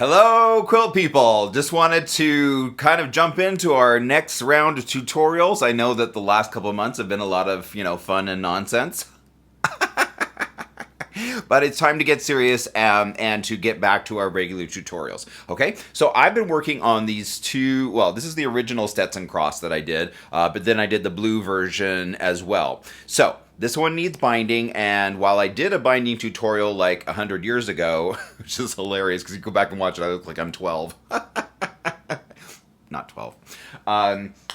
Hello, quilt people. Just wanted to kind of jump into our next round of tutorials. I know that the last couple of months have been a lot of, fun and nonsense. But it's time to get serious and to get back to our regular tutorials. Okay, so I've been working on these two. Well, this is the original Stetson cross that I did, but then I did the blue version as well. So this one needs binding, and while I did a binding tutorial like 100 years ago, which is hilarious because you go back and watch it, I look like I'm 12. Not 12.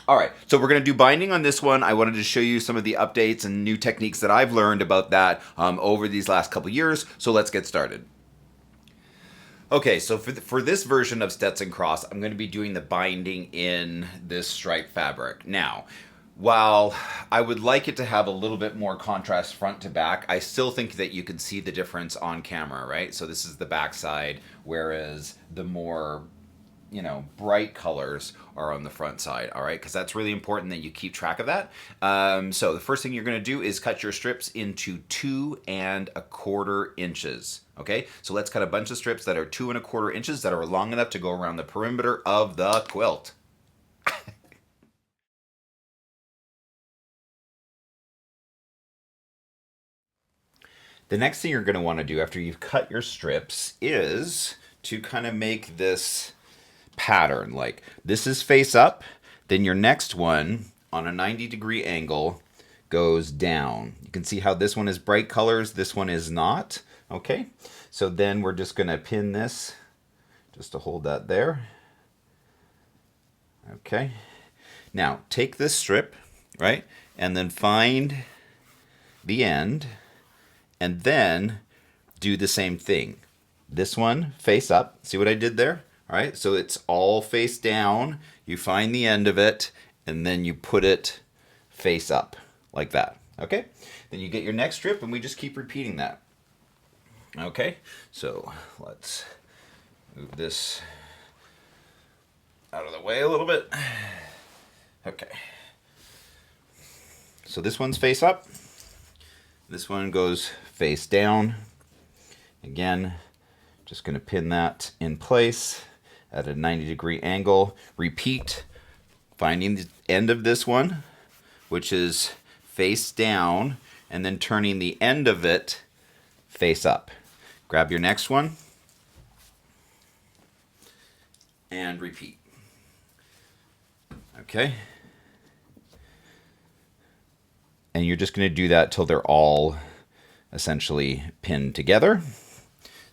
All right, so we're going to do binding on this one. I wanted to show you some of the updates and new techniques that I've learned about that over these last couple years. So let's get started. Okay, so for this version of Stetson Cross, I'm going to be doing the binding in this stripe fabric. Now, while I would like it to have a little bit more contrast front to back, I still think that you can see the difference on camera, right? So this is the back side, whereas the more bright colors are on the front side, all right? Because that's really important that you keep track of that. So the first thing you're going to do is cut your strips into 2 1/4 inches, okay? So let's cut a bunch of strips that are 2 1/4 inches that are long enough to go around the perimeter of the quilt. The next thing you're going to want to do after you've cut your strips is to kind of make this pattern. Like this is face up, then your next one on a 90-degree angle goes down. You can see how this one is bright colors, this one is not. Okay, so then we're just going to pin this just to hold that there. Okay, now take this strip, right, and then find the end and then do the same thing. This one face up. See what I did there? All right, so it's all face down. You find the end of it, and then you put it face up, like that. Okay? Then you get your next strip, and we just keep repeating that. Okay? So let's move this out of the way a little bit. Okay. So this one's face up. This one goes face down. Again, just going to pin that in place at a 90-degree angle. Repeat, finding the end of this one, which is face down, and then turning the end of it face up. Grab your next one and repeat. Okay? And you're just going to do that till they're all essentially pinned together.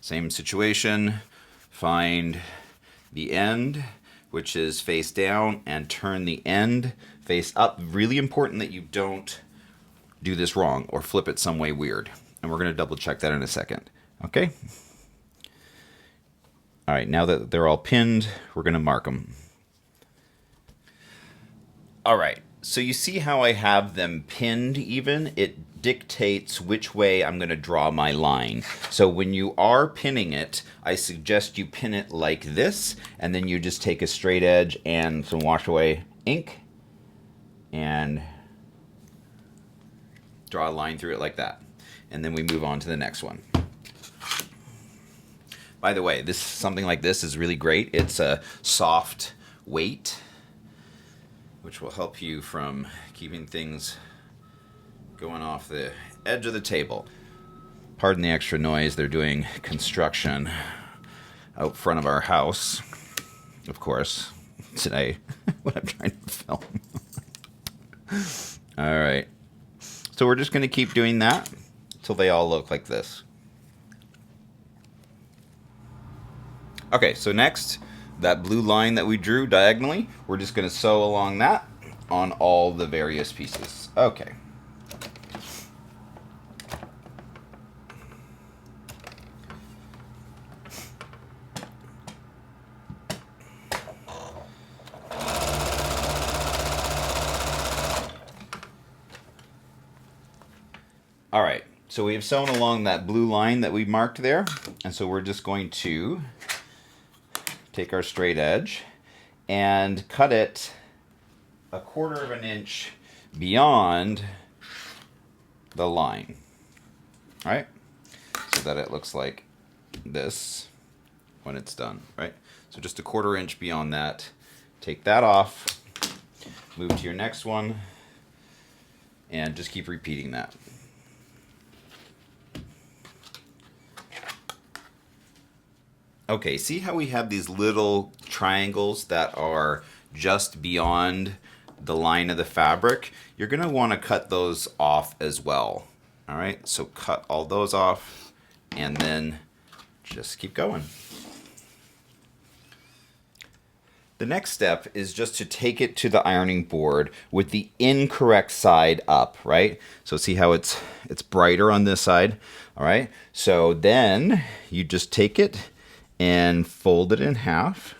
Same situation, find the end, which is face down, and turn the end face up. Really important that you don't do this wrong or flip it some way weird. And we're going to double check that in a second. Okay? All right, now that they're all pinned, we're going to mark them. All right, so you see how I have them pinned even? It dictates which way I'm going to draw my line. So when you are pinning it, I suggest you pin it like this, and then you just take a straight edge and some wash away ink and draw a line through it like that. And then we move on to the next one. By the way, something like this is really great. It's a soft weight, which will help you from keeping things going off the edge of the table. Pardon the extra noise, they're doing construction out front of our house, of course, today when I'm trying to film. All right, so we're just going to keep doing that until they all look like this. Okay, so next, that blue line that we drew diagonally, we're just going to sew along that on all the various pieces. Okay. All right, so we have sewn along that blue line that we marked there, and so we're just going to take our straight edge and cut it 1/4 inch beyond the line. All right, so that it looks like this. when it's done, right? So just a 1/4 inch beyond that. Take that off, move to your next one, and just keep repeating that. Okay, see how we have these little triangles that are just beyond the line of the fabric? You're going to want to cut those off as well. All right, so cut all those off and then just keep going. The next step is just to take it to the ironing board with the incorrect side up, right? So see how it's brighter on this side, all right? So then you just take it and fold it in half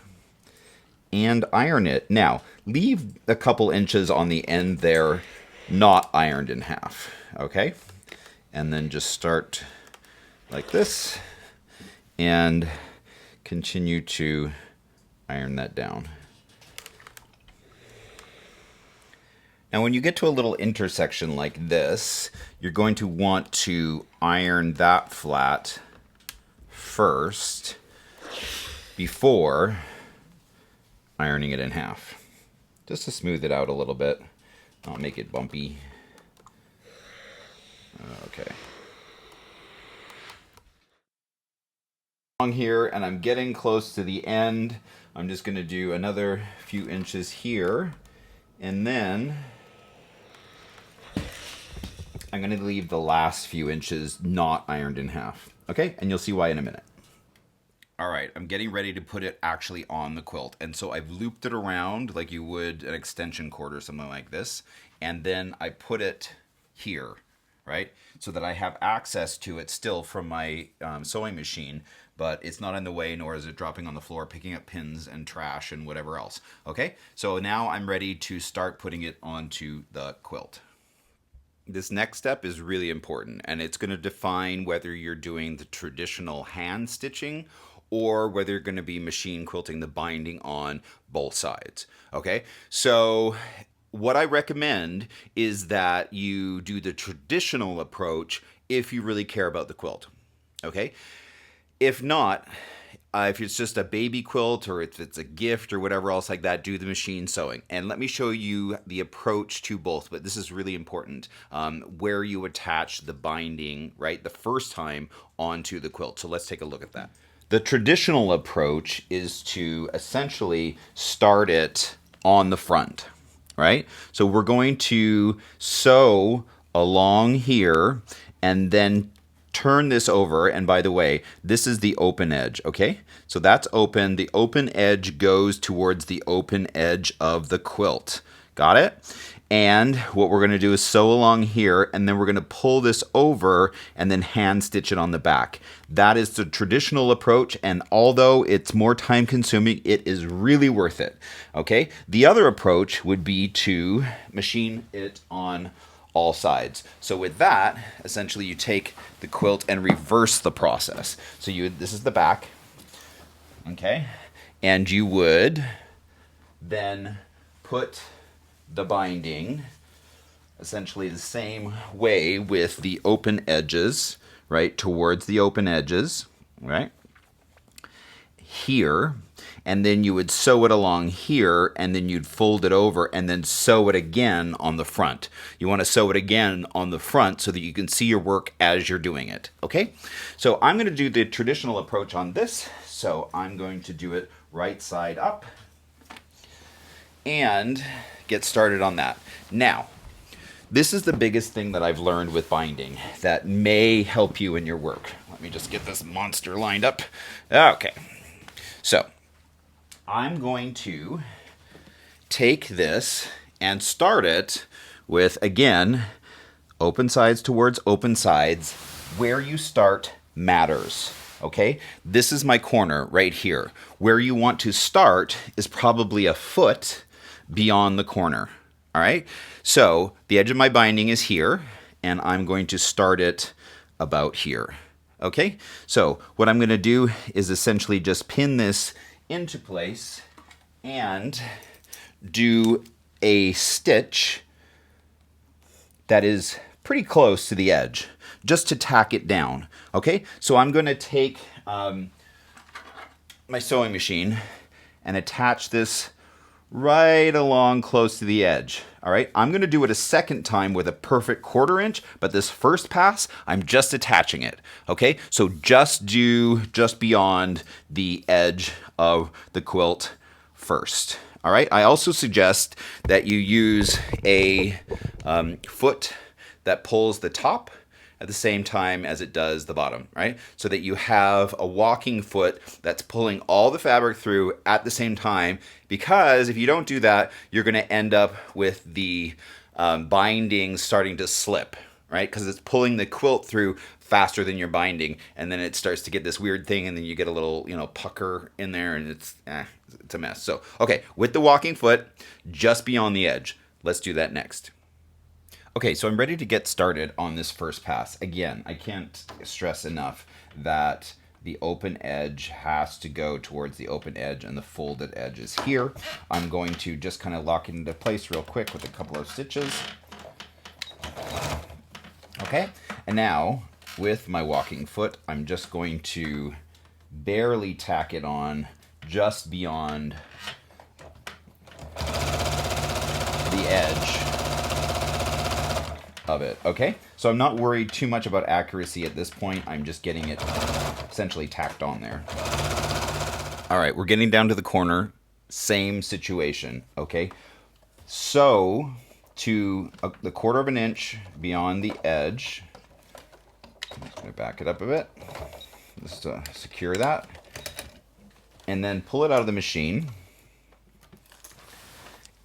and iron it. Now, leave a couple inches on the end there not ironed in half, okay? And then just start like this and continue to iron that down. Now when you get to a little intersection like this, you're going to want to iron that flat first before ironing it in half. Just to smooth it out a little bit. Not make it bumpy. Okay. Here, and I'm getting close to the end. I'm just going to do another few inches here, and then I'm going to leave the last few inches not ironed in half. Okay, and you'll see why in a minute. All right, I'm getting ready to put it actually on the quilt, and so I've looped it around like you would an extension cord or something like this, and then I put it here, right, so that I have access to it still from my sewing machine, but it's not in the way, nor is it dropping on the floor, picking up pins and trash and whatever else. Okay, so now I'm ready to start putting it onto the quilt. This next step is really important, and it's going to define whether you're doing the traditional hand stitching or whether you're going to be machine quilting the binding on both sides. Okay, so what I recommend is that you do the traditional approach if you really care about the quilt. Okay, if not, if it's just a baby quilt or if it's a gift or whatever else like that, do the machine sewing. And let me show you the approach to both, but this is really important, where you attach the binding, right, the first time onto the quilt. So let's take a look at that. The traditional approach is to essentially start it on the front, right? So we're going to sew along here and then turn this over, and by the way, this is the open edge, okay? So that's open. The open edge goes towards the open edge of the quilt. Got it? And what we're going to do is sew along here, and then we're going to pull this over and then hand stitch it on the back. That is the traditional approach, and although it's more time consuming, it is really worth it, okay? The other approach would be to machine it on all sides. So with that, essentially you take the quilt and reverse the process. So this is the back, okay? And you would then put the binding essentially the same way with the open edges, right, towards the open edges, right, here, and then you would sew it along here, and then you'd fold it over and then sew it again on the front. You want to sew it again on the front so that you can see your work as you're doing it, okay? So I'm going to do the traditional approach on this, so I'm going to do it right side up and get started on that. Now, this is the biggest thing that I've learned with binding that may help you in your work. Let me just get this monster lined up. Okay, so I'm going to take this and start it with, again, open sides towards open sides. Where you start matters, okay? This is my corner right here. Where you want to start is probably a foot beyond the corner, all right? So the edge of my binding is here, and I'm going to start it about here, okay? So what I'm going to do is essentially just pin this into place and do a stitch that is pretty close to the edge, just to tack it down, okay? So I'm going to take my sewing machine and attach this right along close to the edge. All right, I'm going to do it a second time with a perfect 1/4 inch, but this first pass, I'm just attaching it. Okay, so just beyond the edge of the quilt first. All right, I also suggest that you use a foot that pulls the top at the same time as it does the bottom, right? So that you have a walking foot that's pulling all the fabric through at the same time, because if you don't do that, you're gonna end up with the binding starting to slip, right? Because it's pulling the quilt through faster than your binding, and then it starts to get this weird thing, and then you get a little, pucker in there, and it's a mess. So, okay, with the walking foot, just beyond the edge. Let's do that next. Okay, so I'm ready to get started on this first pass. Again, I can't stress enough that the open edge has to go towards the open edge and the folded edge is here. I'm going to just kind of lock it into place real quick with a couple of stitches. Okay, and now with my walking foot, I'm just going to barely tack it on just beyond the edge of it. Okay, so I'm not worried too much about accuracy at this point. I'm just getting it essentially tacked on there. All right, we're getting down to the corner. Same situation. Okay, so to the 1/4 inch beyond the edge, I'm just going to back it up a bit just to secure that, and then pull it out of the machine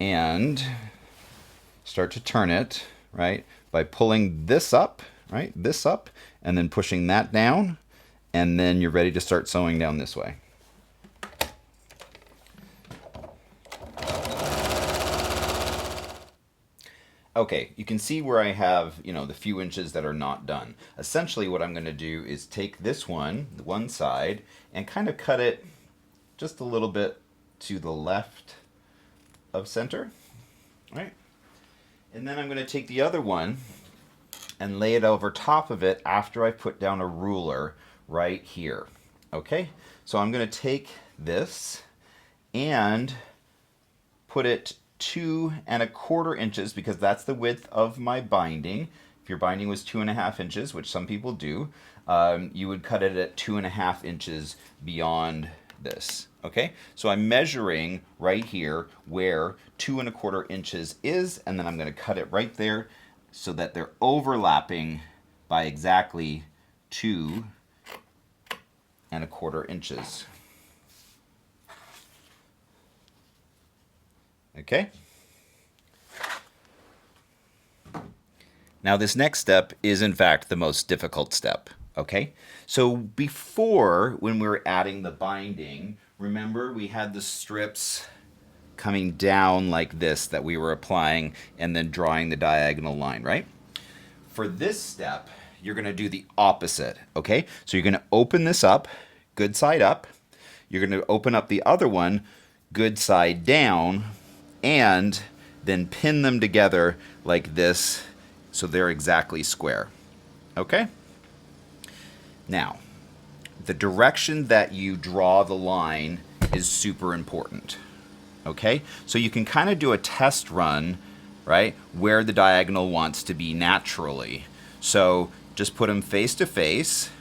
and start to turn it, right, by pulling this up, right, this up, and then pushing that down, and then you're ready to start sewing down this way. Okay, you can see where I have, the few inches that are not done. Essentially what I'm going to do is take this one side, and kind of cut it just a little bit to the left of center, right? And then I'm going to take the other one and lay it over top of it after I put down a ruler right here. Okay, so I'm going to take this and put it 2 1/4 inches, because that's the width of my binding. If your binding was 2.5 inches, which some people do, you would cut it at 2.5 inches beyond this. Okay, so I'm measuring right here where 2 1/4 inches is, and then I'm going to cut it right there so that they're overlapping by exactly 2 1/4 inches. Okay. Now this next step is in fact the most difficult step. Okay, so before, when we were adding the binding, remember we had the strips coming down like this that we were applying and then drawing the diagonal line, right? For this step, you're going to do the opposite, okay? So you're going to open this up, good side up. You're going to open up the other one, good side down, and then pin them together like this so they're exactly square, okay? Now, the direction that you draw the line is super important, okay? So you can kind of do a test run, right, where the diagonal wants to be naturally. So just put them face to face,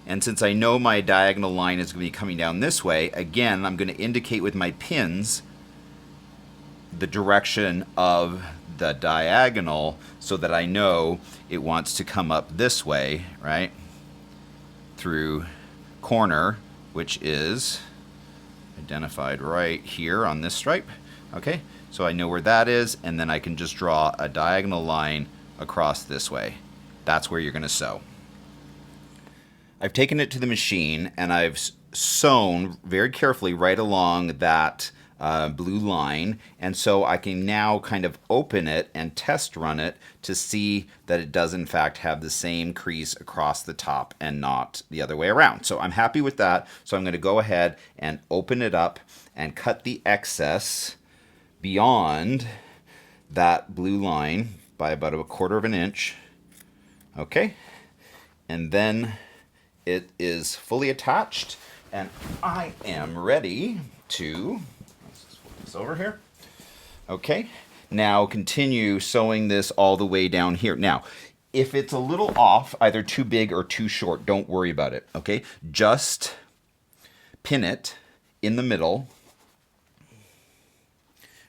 and since I know my diagonal line is going to be coming down this way, again, I'm going to indicate with my pins the direction of the diagonal so that I know it wants to come up this way, right? Through corner, which is identified right here on this stripe. Okay, so I know where that is, and then I can just draw a diagonal line across this way. That's where you're going to sew. I've taken it to the machine and I've sewn very carefully right along that blue line, and so I can now kind of open it and test run it to see that it does in fact have the same crease across the top and not the other way around. So I'm happy with that, so I'm going to go ahead and open it up and cut the excess beyond that blue line by about 1/4 inch. Okay, and then it is fully attached. And I am ready to, let's just flip this over here. Okay, now continue sewing this all the way down here. Now, if it's a little off, either too big or too short, don't worry about it, okay? Just pin it in the middle,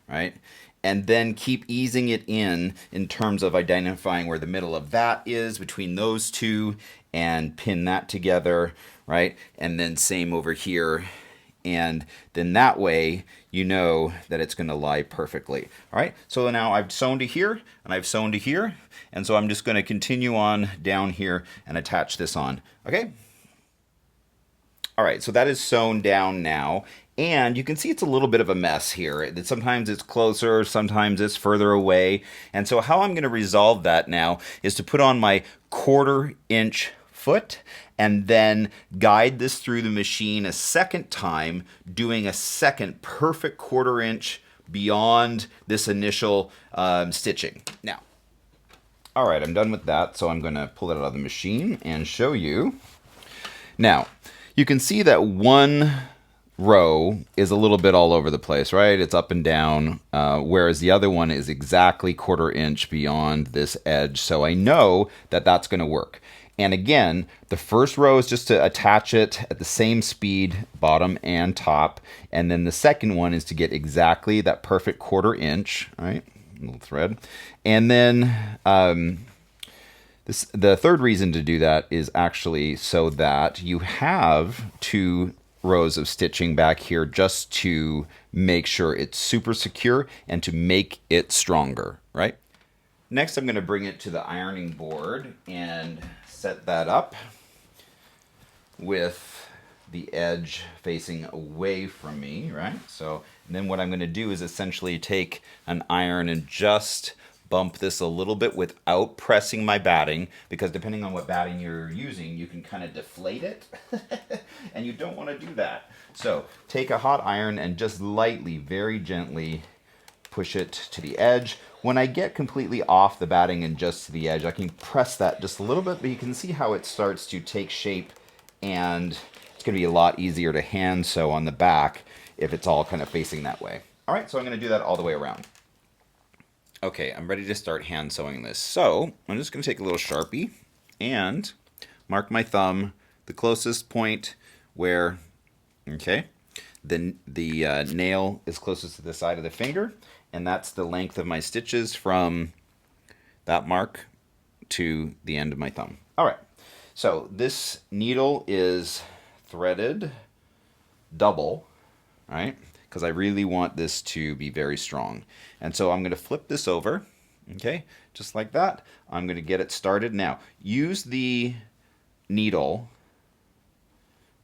right? And then keep easing it in terms of identifying where the middle of that is between those two and pin that together, right? And then same over here. And then that way you know that it's going to lie perfectly. All right, so now I've sewn to here and I've sewn to here. And so I'm just going to continue on down here and attach this on. Okay? All right, so that is sewn down now. And you can see it's a little bit of a mess here. Sometimes it's closer, sometimes it's further away. And so how I'm going to resolve that now is to put on my 1/4 inch foot and then guide this through the machine a second time, doing a second perfect 1/4 inch beyond this initial stitching. Now, all right, I'm done with that, so I'm going to pull it out of the machine and show you. Now, you can see that one row is a little bit all over the place, right? It's up and down, whereas the other one is exactly 1/4 inch beyond this edge. So I know that that's going to work. And again, the first row is just to attach it at the same speed, bottom and top. And then the second one is to get exactly that perfect 1/4 inch, right? Little thread. And then the third reason to do that is actually so that you have 2 rows of stitching back here just to make sure it's super secure and to make it stronger, right? Next, I'm going to bring it to the ironing board and set that up with the edge facing away from me, right? So and then what I'm going to do is essentially take an iron and just bump this a little bit without pressing my batting, because depending on what batting you're using, you can kind of deflate it, and you don't want to do that. So take a hot iron and just lightly, very gently push it to the edge. When I get completely off the batting and just to the edge, I can press that just a little bit, but you can see how it starts to take shape, and it's going to be a lot easier to hand sew on the back if it's all kind of facing that way. All right, so I'm going to do that all the way around. Okay, I'm ready to start hand sewing this. So I'm just going to take a little Sharpie and mark my thumb, the closest point where, okay, the nail is closest to the side of the finger, and that's the length of my stitches from that mark to the end of my thumb. All right, so this needle is threaded double, right? Because I really want this to be very strong. And so I'm going to flip this over, okay, just like that. I'm going to get it started. Now, use the needle,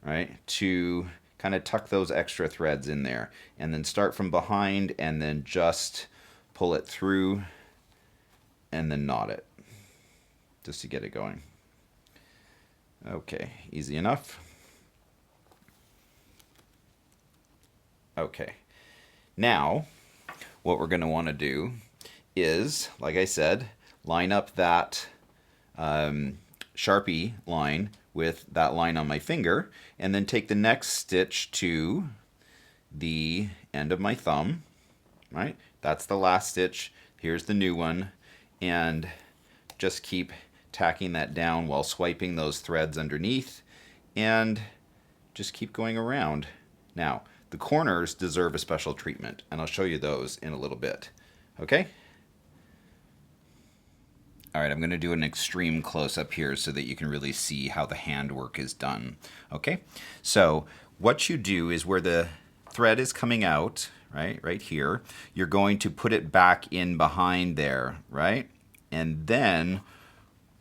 right, to kind of tuck those extra threads in there. And then start from behind and then just pull it through and then knot it just to get it going. Okay, easy enough. Okay, now what we're going to want to do is, like I said, line up that Sharpie line with that line on my finger, and then take the next stitch to the end of my thumb, right? That's the last stitch. Here's the new one, and just keep tacking that down while swiping those threads underneath, and just keep going around. Now, the corners deserve a special treatment, and I'll show you those in a little bit. Okay? All right, I'm going to do an extreme close-up here so that you can really see how the handwork is done. Okay? So what you do is where the thread is coming out, right here, you're going to put it back in behind there, right? And then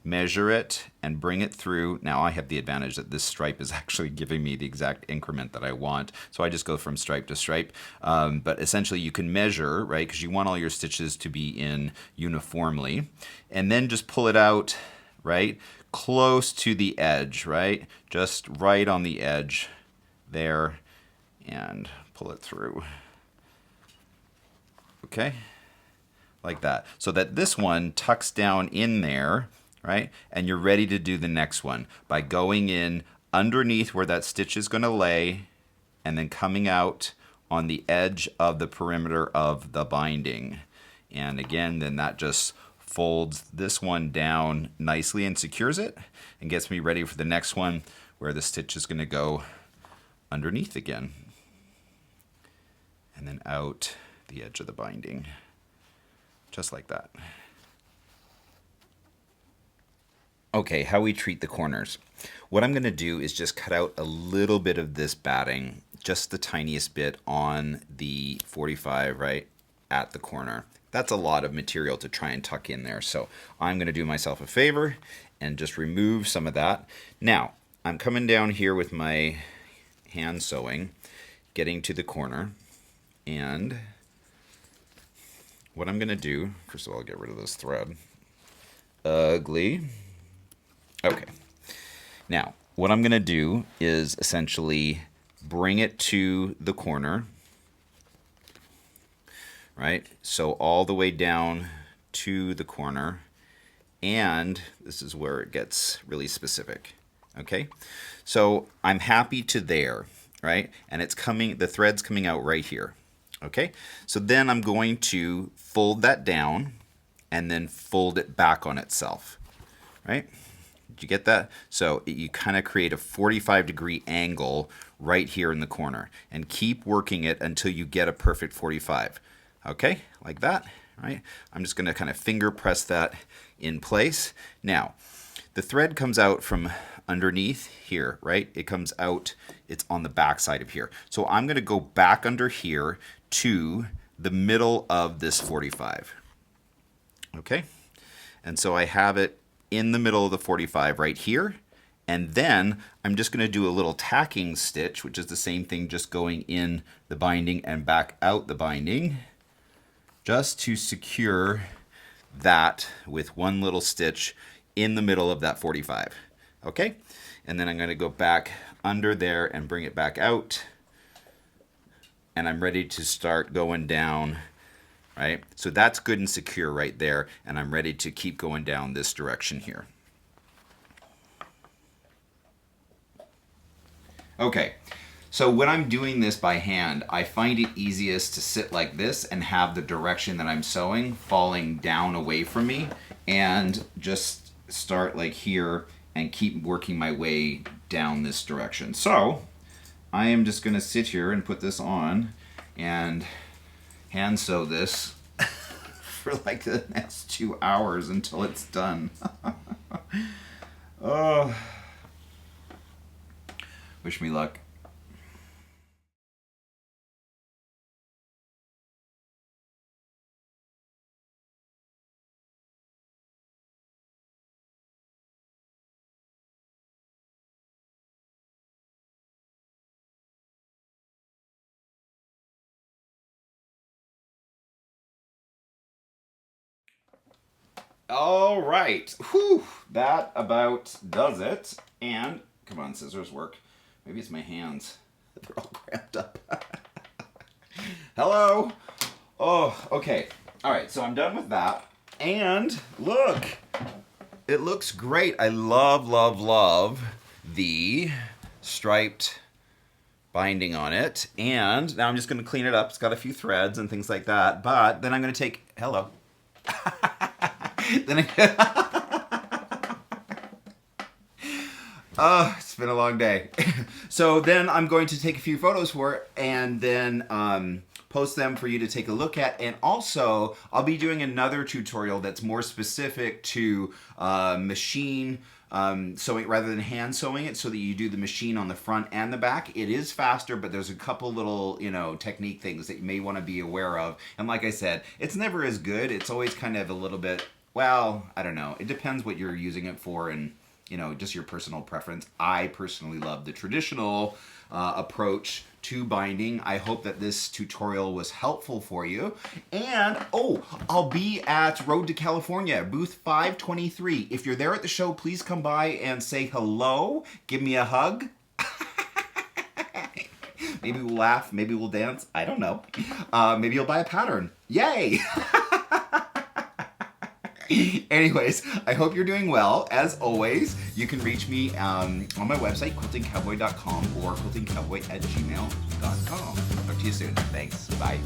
measure it and bring it through. Now I have the advantage that this stripe is actually giving me the exact increment that I want, so I just go from stripe to stripe. But essentially you can measure, right, because you want all your stitches to be in uniformly, and then just pull it out, right, close to the edge, right, just right on the edge there, and pull it through. Okay, like that, so that this one tucks down in there, right? And you're ready to do the next one by going in underneath where that stitch is going to lay, and then coming out on the edge of the perimeter of the binding. And again, then that just folds this one down nicely and secures it and gets me ready for the next one where the stitch is going to go underneath again and then out the edge of the binding, just like that. Okay, how we treat the corners. What I'm going to do is just cut out a little bit of this batting, just the tiniest bit on the 45 right at the corner. That's a lot of material to try and tuck in there, so I'm going to do myself a favor and just remove some of that. Now, I'm coming down here with my hand sewing, getting to the corner, and what I'm going to do, first of all, I'll get rid of this thread. Ugly. Okay. Now, what I'm going to do is essentially bring it to the corner, right? So all the way down to the corner, and this is where it gets really specific. Okay? So I'm happy to there, right? And it's coming, the thread's coming out right here. Okay? So then I'm going to fold that down and then fold it back on itself, right? Did you get that? So you kind of create a 45-degree angle right here in the corner and keep working it until you get a perfect 45. Okay, like that, right? I'm just going to kind of finger press that in place. Now, the thread comes out from underneath here, right? It comes out, it's on the back side of here. So I'm going to go back under here to the middle of this 45. Okay, and so I have it in the middle of the 45 right here, and then I'm just going to do a little tacking stitch, which is the same thing, just going in the binding and back out the binding, just to secure that with one little stitch in the middle of that 45. Okay, and then I'm going to go back under there and bring it back out, and I'm ready to start going down. Right? So that's good and secure right there, and I'm ready to keep going down this direction here. Okay, so when I'm doing this by hand, I find it easiest to sit like this and have the direction that I'm sewing falling down away from me, and just start like here and keep working my way down this direction. So I am just going to sit here and put this on and hand sew this for like the next 2 hours until it's done. Oh, wish me luck. All right. Whew. That about does it. And, come on, scissors work. Maybe it's my hands. They're all cramped up. Hello. Oh, okay. All right, so I'm done with that. And look, it looks great. I love, love, love the striped binding on it. And now I'm just going to clean it up. It's got a few threads and things like that. But then I'm going to take, hello. Then oh, it's been a long day. So then I'm going to take a few photos for it and then post them for you to take a look at. And also, I'll be doing another tutorial that's more specific to machine sewing rather than hand sewing it, so that you do the machine on the front and the back. It is faster, but there's a couple little, technique things that you may want to be aware of. And like I said, it's never as good. It's always kind of a little bit, well, I don't know. It depends what you're using it for and, just your personal preference. I personally love the traditional approach to binding. I hope that this tutorial was helpful for you. And, I'll be at Road to California, booth 523. If you're there at the show, please come by and say hello. Give me a hug. Maybe we'll laugh. Maybe we'll dance. I don't know. Maybe you'll buy a pattern. Yay! Anyways, I hope you're doing well. As always, you can reach me on my website, quiltingcowboy.com or quiltingcowboy@gmail.com. Talk to you soon. Thanks. Bye.